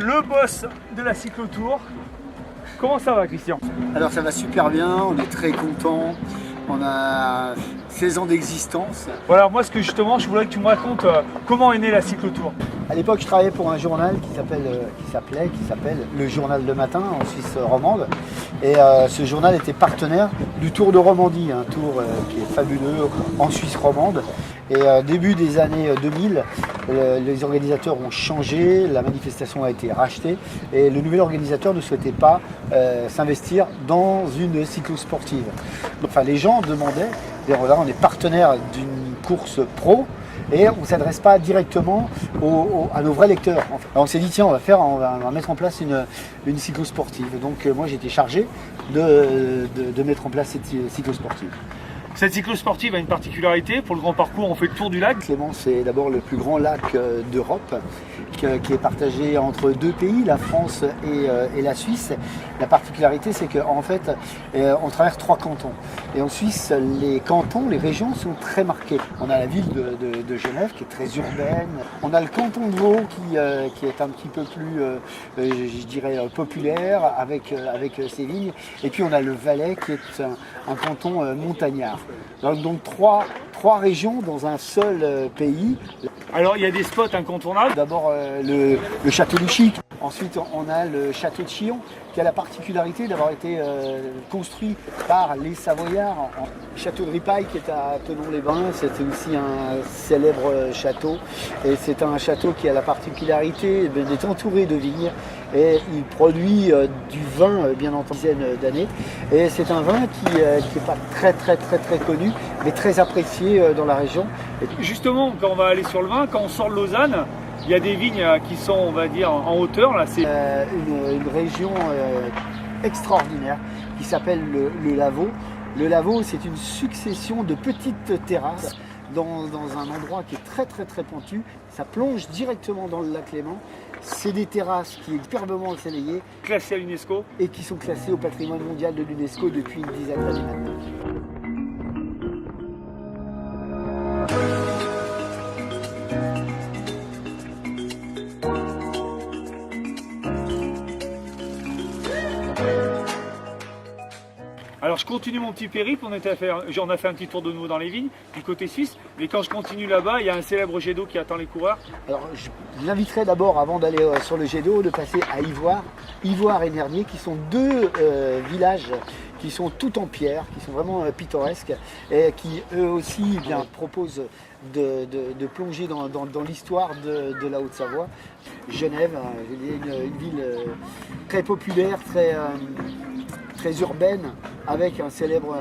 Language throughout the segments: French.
le boss de la cyclotour. Comment ça va, Christian? Alors ça va super bien, on est très contents. On a 16 ans d'existence. Voilà, moi je voulais que tu me racontes comment est née la cyclotour. À l'époque, je travaillais pour un journal qui s'appelle Le Journal de Matin en Suisse romande. Et ce journal était partenaire du Tour de Romandie, un tour qui est fabuleux en Suisse romande. Et début des années 2000, les organisateurs ont changé, la manifestation a été rachetée et le nouvel organisateur ne souhaitait pas s'investir dans une cyclosportive. Enfin, les gens demandaient, voilà, on est partenaire d'une course pro, et on ne s'adresse pas directement à nos vrais lecteurs. Alors on s'est dit, tiens, on va mettre en place une cyclosportive. Donc moi j'ai été chargé de mettre en place cette cyclosportive. Cette cyclosportive a une particularité. Pour le grand parcours, on fait le tour du lac. Clément, c'est d'abord le plus grand lac d'Europe qui est partagé entre deux pays, la France et la Suisse. La particularité, c'est qu'en fait, on traverse 3 cantons. Et en Suisse, les cantons, les régions sont très marquées. On a la ville de Genève qui est très urbaine. On a le canton de Vaud qui est un petit peu plus, je dirais, populaire avec ses vignes. Et puis on a le Valais qui est un canton montagnard. Donc trois régions dans un seul pays. Alors il y a des spots incontournables. D'abord le château du Chic. Ensuite on a le château de Chillon qui a la particularité d'avoir été construit par les Savoyards. Le château de Ripaille qui est à Thonon-les-Bains, c'est aussi un célèbre château. Et c'est un château qui a la particularité d'être entouré de vignes. Et il produit du vin, bien entendu, dizaines d'années. Et c'est un vin qui n'est pas très connu, mais très apprécié dans la région. Et justement, quand on va aller sur le vin, quand on sort de Lausanne, il y a des vignes qui sont, on va dire, en hauteur. Là, c'est une région extraordinaire qui s'appelle le Lavaux. Le Lavaux, c'est une succession de petites terrasses dans un endroit qui est très pentu. Ça plonge directement dans le lac Léman. C'est des terrasses qui sont superbement ensoleillées. Classées à l'UNESCO. Et qui sont classées au patrimoine mondial de l'UNESCO depuis une dizaine d'années maintenant. Alors je continue mon petit périple, on a fait un petit tour de nouveau dans les vignes, du côté suisse, mais quand je continue là-bas, il y a un célèbre jet d'eau qui attend les coureurs. Alors je l'inviterai d'abord, avant d'aller sur le jet d'eau, de passer à Ivoire et Nernier, qui sont deux villages qui sont tout en pierre, qui sont vraiment pittoresques, et qui eux aussi proposent de plonger dans l'histoire de la Haute-Savoie. Genève, une ville très populaire, très urbaine, avec un célèbre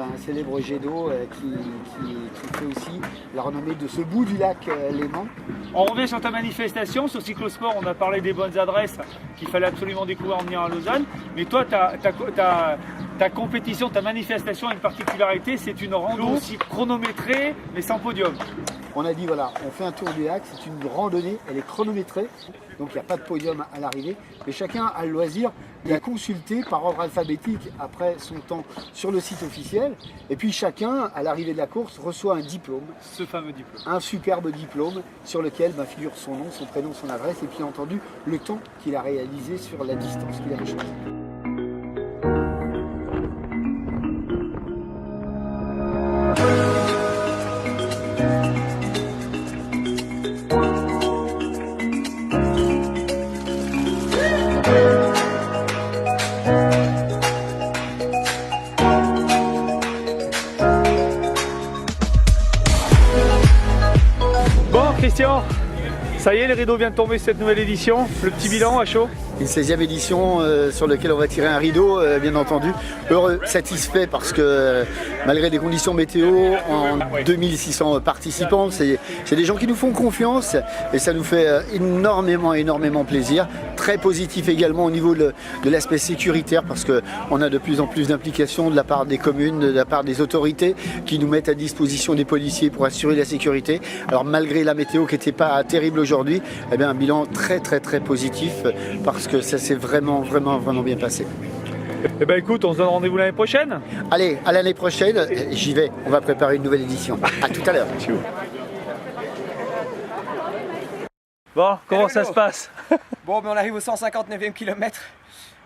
jet d'eau qui fait aussi la renommée de ce bout du lac Léman. On revient sur ta manifestation, sur Cyclosport, on a parlé des bonnes adresses qu'il fallait absolument découvrir en venant à Lausanne, mais toi, ta compétition, ta manifestation a une particularité, c'est une rando aussi chronométrée, mais sans podium. On a dit voilà, on fait un tour du lac, c'est une randonnée, elle est chronométrée, donc il n'y a pas de podium à l'arrivée, mais chacun a le loisir de la consulter par ordre alphabétique après son temps sur le site officiel, et puis chacun, à l'arrivée de la course, reçoit un diplôme. Ce fameux diplôme. Un superbe diplôme sur lequel figure son nom, son prénom, son adresse, et puis bien entendu le temps qu'il a réalisé sur la distance qu'il avait choisie. Christian, ça y est, les rideaux viennent de tomber cette nouvelle édition. Le petit bilan à chaud. Une 16e édition sur laquelle on va tirer un rideau, bien entendu. Heureux, satisfait parce que malgré des conditions météo, en 2600 participants, c'est des gens qui nous font confiance et ça nous fait énormément plaisir. Très positif également au niveau de l'aspect sécuritaire parce qu'on a de plus en plus d'implications de la part des communes, de la part des autorités qui nous mettent à disposition des policiers pour assurer la sécurité. Alors malgré la météo qui n'était pas terrible aujourd'hui, eh bien, un bilan très positif parce que ça s'est vraiment bien passé. Eh ben écoute, on se donne rendez-vous l'année prochaine. Allez, à l'année prochaine, j'y vais, on va préparer une nouvelle édition. À tout à l'heure. Bon, comment Hello. ça se passe? Bon, on arrive au 159e kilomètre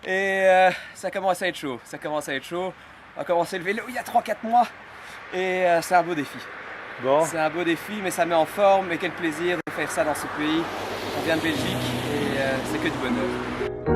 et ça commence à être chaud. On a commencé le vélo il y a 3-4 mois et c'est un beau défi. Bon. C'est un beau défi, mais ça met en forme. Mais quel plaisir de faire ça dans ce pays. On vient de Belgique et c'est que du bonheur.